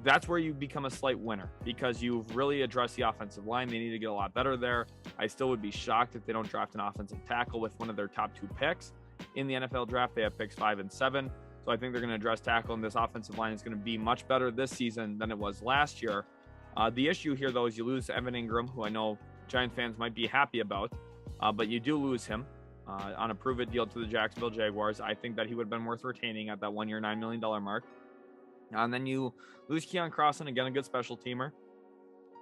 That's where you become a slight winner because you've really addressed the offensive line. They need to get a lot better there. I still would be shocked if they don't draft an offensive tackle with one of their top 2 picks. In the NFL draft, they have picks 5 and 7. So I think they're going to address tackle, and this offensive line is going to be much better this season than it was last year. The issue here, though, is you lose Evan Ingram, who I know Giant fans might be happy about, but you do lose him on a prove-it deal to the Jacksonville Jaguars. I think that he would have been worth retaining at that 1-year, $9 million mark. And then you lose Keon Crossan, again, a good special teamer.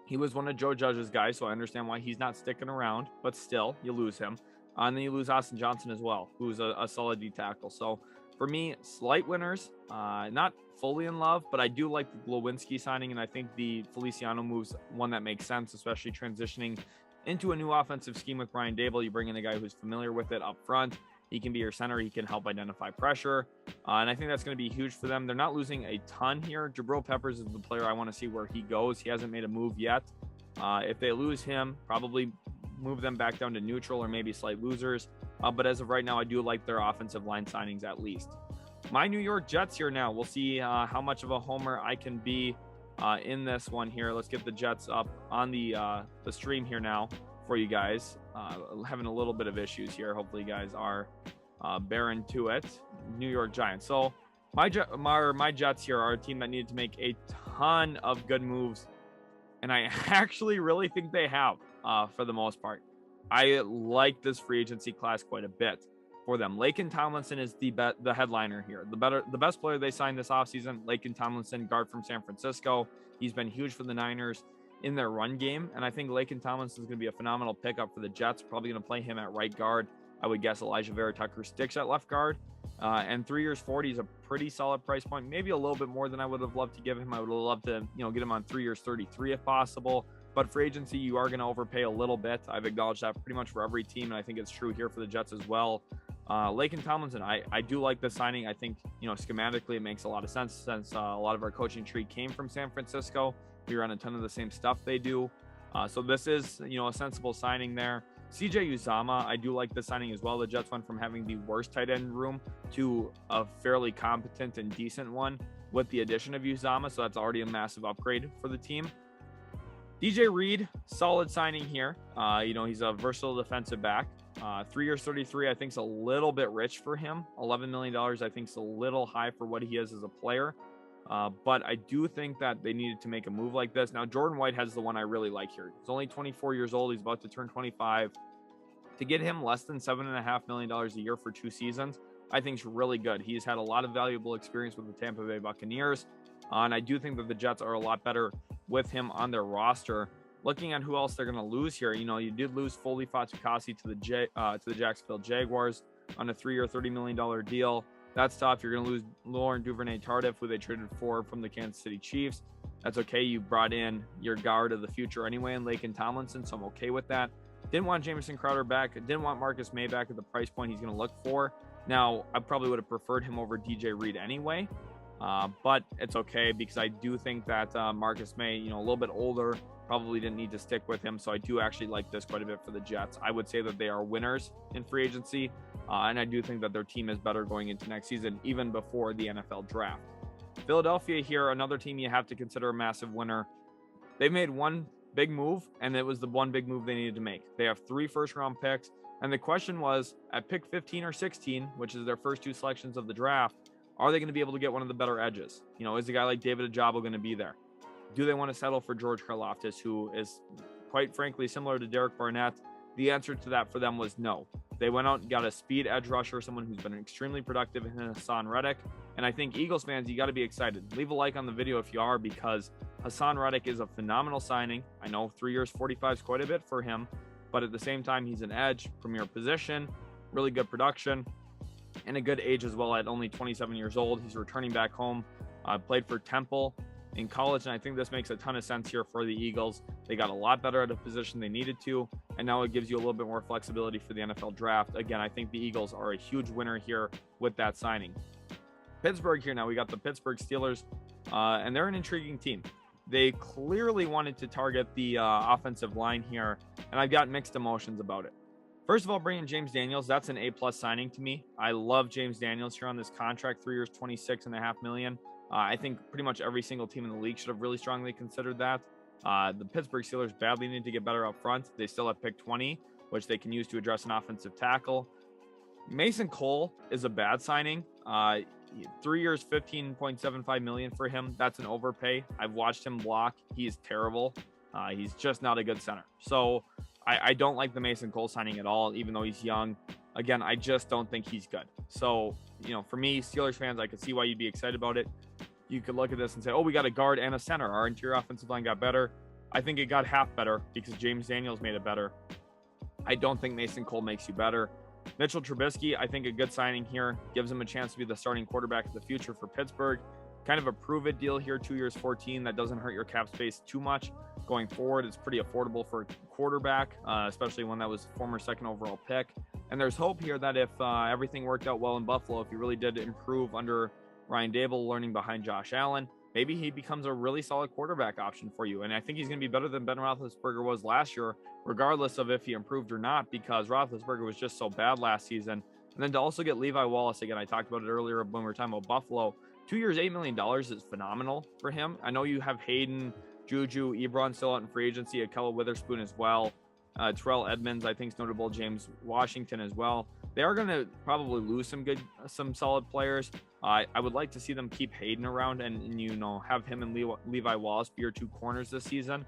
He was one of Joe Judge's guys, so I understand why he's not sticking around, but still, you lose him. And then you lose Austin Johnson as well, who's a solid D tackle. So for me, slight winners, not fully in love, but I do like the Lewinsky signing, and I think the Feliciano move's one that makes sense, especially transitioning into a new offensive scheme with Brian Daboll. You bring in a guy who's familiar with it up front. He can be your center. He can help identify pressure. And I think that's going to be huge for them. They're not losing a ton here. Jabril Peppers is the player I want to see where he goes. He hasn't made a move yet. If they lose him, probably move them back down to neutral or maybe slight losers. But as of right now, I do like their offensive line signings at least. My New York Jets here now. We'll see how much of a homer I can be in this one here. Let's get the Jets up on the stream here now for you guys. Having a little bit of issues here. Hopefully you guys are bearing to it. New York Giants. So my Jets here are a team that needed to make a ton of good moves, and I actually really think they have for the most part. I like this free agency class quite a bit for them. Laken Tomlinson is the headliner here. The best player they signed this offseason, Laken Tomlinson, guard from San Francisco. He's been huge for the Niners in their run game, and I think Laken Tomlinson is going to be a phenomenal pickup for the Jets. Probably going to play him at right guard. I would guess Elijah Vera Tucker sticks at left guard. And 3 years 40 is a pretty solid price point. Maybe a little bit more than I would have loved to give him. I would have loved to, get him on 3 years 33 if possible. But for agency, you are going to overpay a little bit. I've acknowledged that pretty much for every team, and I think it's true here for the Jets as well. Laken Tomlinson, I do like the signing. I think, schematically it makes a lot of sense since a lot of our coaching tree came from San Francisco. We run a ton of the same stuff they do. So this is, a sensible signing there. CJ Uzama, I do like the signing as well. The Jets went from having the worst tight end room to a fairly competent and decent one with the addition of Uzama. So that's already a massive upgrade for the team. DJ Reed, solid signing here. He's a versatile defensive back. 3 years 33, I think is a little bit rich for him. $11 million, I think is a little high for what he is as a player. But I do think that they needed to make a move like this. Now, Jordan White has the one I really like here. He's only 24 years old. He's about to turn 25. To get him less than $7.5 million a year for 2 seasons, I think is really good. He's had a lot of valuable experience with the Tampa Bay Buccaneers. And I do think that the Jets are a lot better with him on their roster. Looking at who else they're going to lose here, you did lose Foley Fatukasi to the Jacksonville Jaguars on a 3-year, $30 million deal. That's tough. You're going to lose Lauren Duvernay-Tardif, who they traded for from the Kansas City Chiefs. That's okay. You brought in your guard of the future anyway in Laken Tomlinson, so I'm okay with that. Didn't want Jamison Crowder back. Didn't want Marcus May back at the price point he's going to look for. Now, I probably would have preferred him over DJ Reed anyway, but it's okay because I do think that Marcus May, a little bit older, probably didn't need to stick with him. So I do actually like this quite a bit for the Jets. I would say that they are winners in free agency, and I do think that their team is better going into next season, even before the NFL draft. Philadelphia here, another team you have to consider a massive winner. They've made one big move, and it was the one big move they needed to make. They have 3 first-round picks, and the question was, at pick 15 or 16, which is their first 2 selections of the draft, are they going to be able to get one of the better edges? Is a guy like David Ojabo going to be there? Do they want to settle for George Karlaftis, who is, quite frankly, similar to Derek Barnett? The answer to that for them was no. They went out and got a speed edge rusher, someone who's been extremely productive in Hassan Reddick. And I think Eagles fans, you got to be excited. Leave a like on the video if you are, because Hassan Reddick is a phenomenal signing. I know 3 years, 45 is quite a bit for him, but at the same time, he's an edge, premier position, really good production, and a good age as well at only 27 years old. He's returning back home, played for Temple in college, and I think this makes a ton of sense here for the Eagles. They got a lot better at a position they needed to, and now it gives you a little bit more flexibility for the NFL draft. Again, I think the Eagles are a huge winner here with that signing. Pittsburgh here now, we got the Pittsburgh Steelers, and they're an intriguing team. They clearly wanted to target the offensive line here, and I've got mixed emotions about it. First of all, bringing James Daniels, that's an A-plus signing to me. I love James Daniels here on this contract, 3 years, $26.5 million. I think pretty much every single team in the league should have really strongly considered that. The Pittsburgh Steelers badly need to get better up front. They still have pick 20, which they can use to address an offensive tackle. Mason Cole is a bad signing. 3 years, $15.75 million for him. That's an overpay. I've watched him block. He is terrible. He's just not a good center. So I don't like the Mason Cole signing at all, even though he's young. Again, I just don't think he's good. So, for me, Steelers fans, I could see why you'd be excited about it. You could look at this and say, oh, we got a guard and a center. Our interior offensive line got better. I think it got half better because James Daniels made it better. I don't think Mason Cole makes you better. Mitchell Trubisky, I think a good signing here. Gives him a chance to be the starting quarterback of the future for Pittsburgh. Kind of a prove-it deal here, 2 years, 14. That doesn't hurt your cap space too much. Going forward, it's pretty affordable for a quarterback, especially one that was former 2nd overall pick. And there's hope here that if everything worked out well in Buffalo, if he really did improve under Ryan Dable, learning behind Josh Allen, maybe he becomes a really solid quarterback option for you. And I think he's going to be better than Ben Roethlisberger was last year, regardless of if he improved or not, because Roethlisberger was just so bad last season. And then to also get Levi Wallace, again, I talked about it earlier when we were talking about Buffalo. 2 years, $8 million is phenomenal for him. I know you have Hayden, Juju, Ebron still out in free agency, Akella Witherspoon as well. Terrell Edmonds, I think, is notable. James Washington as well. They are going to probably lose some solid players. I would like to see them keep Hayden around and have him and Levi Wallace be your 2 corners this season.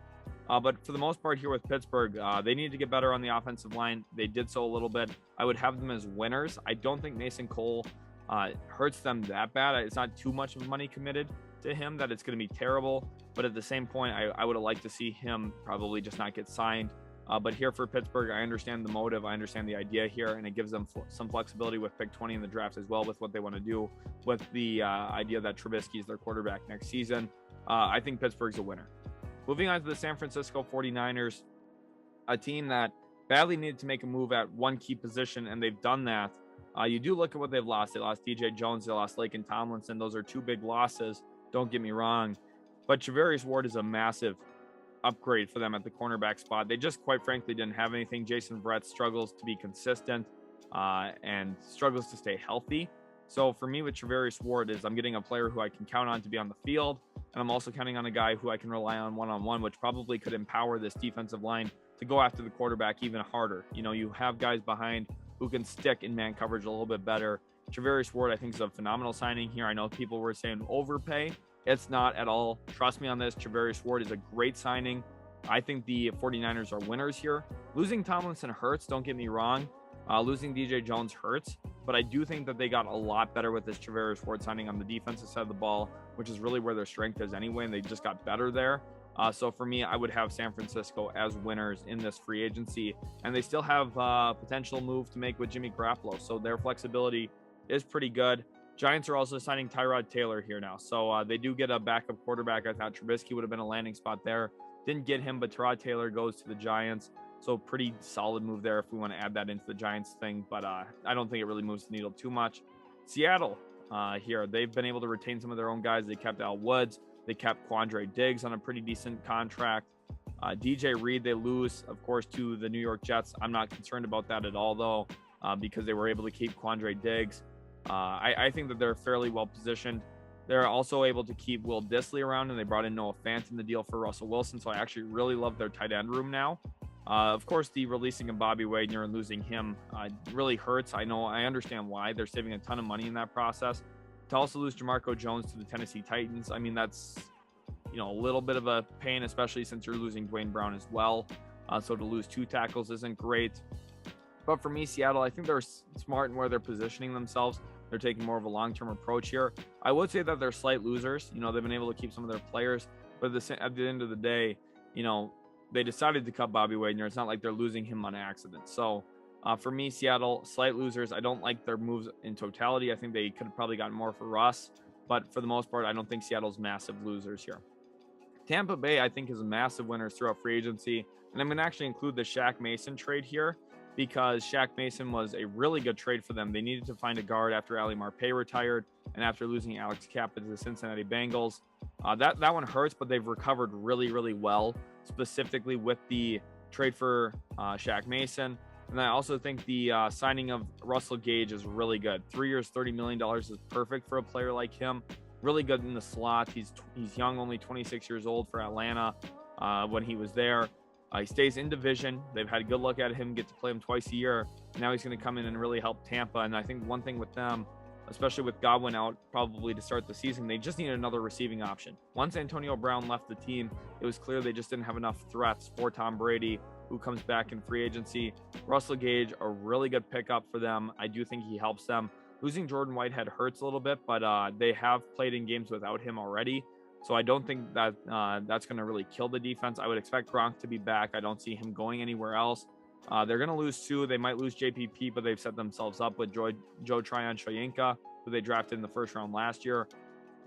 But for the most part here with Pittsburgh, they need to get better on the offensive line. They did so a little bit. I would have them as winners. I don't think Mason Cole hurts them that bad. It's not too much of money committed to him that it's going to be terrible. But at the same point, I would have liked to see him probably just not get signed. But here for Pittsburgh, I understand the motive. I understand the idea here, and it gives them some flexibility with pick 20 in the draft as well with what they want to do with the idea that Trubisky is their quarterback next season. I think Pittsburgh's a winner. Moving on to the San Francisco 49ers, a team that badly needed to make a move at one key position, and they've done that. You do look at what they've lost. They lost DJ Jones. They lost Laken Tomlinson. Those are 2 big losses. Don't get me wrong. But Charvarius Ward is a massive upgrade for them at the cornerback spot. They just, quite frankly, didn't have anything. Jason Verrett struggles to be consistent and struggles to stay healthy. So for me with Charvarius Ward is I'm getting a player who I can count on to be on the field, and I'm also counting on a guy who I can rely on one-on-one, which probably could empower this defensive line to go after the quarterback even harder. You have guys behind who can stick in man coverage a little bit better. Charvarius Ward, I think, is a phenomenal signing here. I know people were saying overpay. It's not at all. Trust me on this. Charvarius Ward is a great signing. I think the 49ers are winners here. Losing Tomlinson hurts, don't get me wrong. Losing DJ Jones hurts, but I do think that they got a lot better with this Charvarius Ward signing on the defensive side of the ball, which is really where their strength is anyway, and they just got better there. So for me, I would have San Francisco as winners in this free agency, and they still have potential move to make with Jimmy Garoppolo, so their flexibility is pretty good. Giants are also signing Tyrod Taylor here now, so they do get a backup quarterback. I thought Trubisky would have been a landing spot there. Didn't get him, but Tyrod Taylor goes to the Giants. So pretty solid move there if we want to add that into the Giants thing, but I don't think it really moves the needle too much. Seattle here, they've been able to retain some of their own guys. They kept Al Woods. They kept Quandre Diggs on a pretty decent contract. DJ Reed, they lose, of course, to the New York Jets. I'm not concerned about that at all, though, because they were able to keep Quandre Diggs. I think that they're fairly well positioned. They're also able to keep Will Dissly around, and they brought in Noah Fant in the deal for Russell Wilson, so I actually really love their tight end room now. Of course, the releasing of Bobby Wagner and losing him really hurts. I understand why. They're saving a ton of money in that process. To also lose Jamarco Jones to the Tennessee Titans, I mean, that's a little bit of a pain, especially since you're losing Dwayne Brown as well. So to lose 2 tackles isn't great. But for me, Seattle, I think they're smart in where they're positioning themselves. They're taking more of a long-term approach here. I would say that they're slight losers. They've been able to keep some of their players, but at the end of the day, they decided to cut Bobby Wagner. It's not like they're losing him on accident. So for me, Seattle, slight losers. I don't like their moves in totality. I think they could have probably gotten more for Russ, but for the most part, I don't think Seattle's massive losers here. Tampa Bay, I think, is massive winners throughout free agency, and I'm going to actually include the Shaq Mason trade here because Shaq Mason was a really good trade for them. They needed to find a guard after Ali Marpet retired and after losing Alex Kappa to the Cincinnati Bengals. That one hurts, but they've recovered really, really well, specifically with the trade for Shaq Mason. And I also think the signing of Russell Gage is really good. 3 years, $30 million is perfect for a player like him. Really good in the slot. He's young, only 26 years old for Atlanta when he was there. He stays in division. They've had a good look at him, get to play him twice a year. Now he's going to come in and really help Tampa. And I think one thing with them, especially with Godwin out probably to start the season, they just need another receiving option. Once Antonio Brown left the team, it was clear they just didn't have enough threats for Tom Brady, who comes back in free agency. Russell Gage, a really good pickup for them. I do think he helps them. Losing Jordan Whitehead hurts a little bit, but they have played in games without him already. So I don't think that that's going to really kill the defense. I would expect Gronk to be back. I don't see him going anywhere else. They're going to lose Sue. They might lose JPP, but they've set themselves up with Joe Tryon-Shoyinka, who they drafted in the first round last year.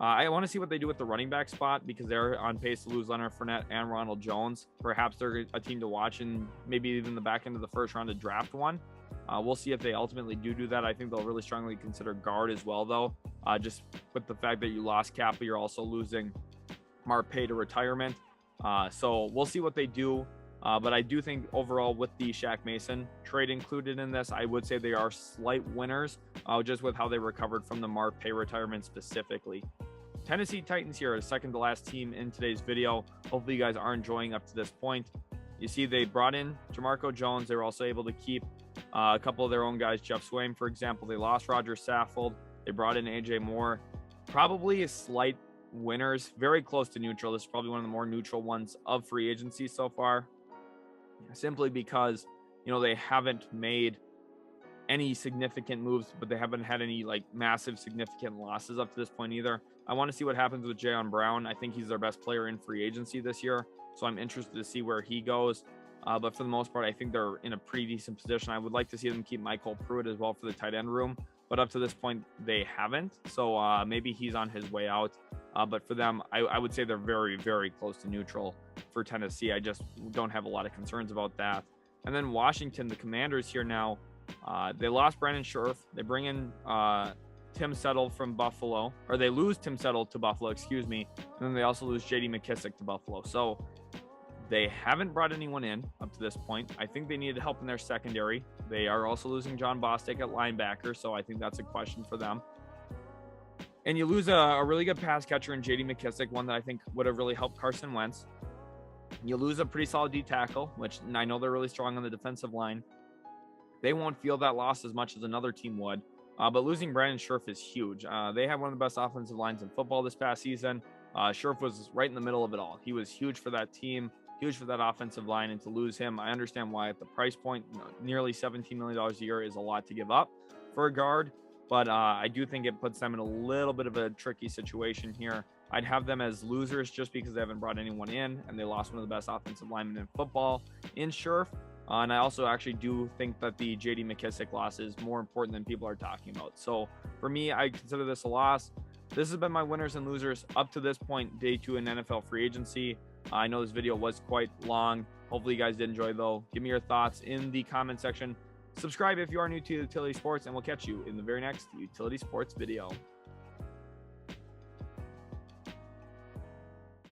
I want to see what they do with the running back spot because they're on pace to lose Leonard Fournette and Ronald Jones. Perhaps they're a team to watch and maybe even the back end of the first round to draft one. We'll see if they ultimately do that. I think they'll really strongly consider guard as well, though. Just with the fact that you lost Kappa, you're also losing Marpet to retirement. So we'll see what they do. But I do think overall with the Shaq Mason trade included in this, I would say they are slight winners just with how they recovered from the Marpet retirement specifically. Tennessee Titans here are the second to last team in today's video. Hopefully you guys are enjoying up to this point. You see they brought in Jamarco Jones. They were also able to keep a couple of their own guys. Jeff Swaim, for example. They lost Roger Saffold. They brought in AJ Moore. Probably a slight winners, very close to neutral. This is probably one of the more neutral ones of free agency so far, simply because they haven't made any significant moves, but they haven't had any massive significant losses up to this point either. I want to see what happens with Jayon Brown. I think he's their best player in free agency this year, so I'm interested to see where he goes. But for the most part, I think they're in a pretty decent position. I would like to see them keep Michael Pruitt as well for the tight end room, but up to this point, they haven't. So maybe he's on his way out. But for them, I would say they're very, very close to neutral for Tennessee. I just don't have a lot of concerns about that. And then Washington, the Commanders here now, they lost Brandon Scherf. They bring in Tim Settle from Buffalo, or they lose Tim Settle to Buffalo, excuse me. And then they also lose J.D. McKissick to Buffalo. So they haven't brought anyone in up to this point. I think they needed help in their secondary. They are also losing John Bostic at linebacker, so I think that's a question for them. And you lose a really good pass catcher in J.D. McKissick, one that I think would have really helped Carson Wentz. You lose a pretty solid D tackle, which I know they're really strong on the defensive line. They won't feel that loss as much as another team would. But losing Brandon Scherf is huge. They have one of the best offensive lines in football this past season. Scherf was right in the middle of it all. He was huge for that team, huge for that offensive line, and to lose him, I understand why at the price point, nearly $17 million a year is a lot to give up for a guard. But I do think it puts them in a little bit of a tricky situation here. I'd have them as losers just because they haven't brought anyone in, and they lost one of the best offensive linemen in football in Scherf. And I also actually do think that the J.D. McKissick loss is more important than people are talking about. So for me, I consider this a loss. This has been my winners and losers up to this point, day 2 in NFL free agency. I know this video was quite long. Hopefully you guys did enjoy, though. Give me your thoughts in the comment section. Subscribe if you are new to Utility Sports, and we'll catch you in the very next Utility Sports video.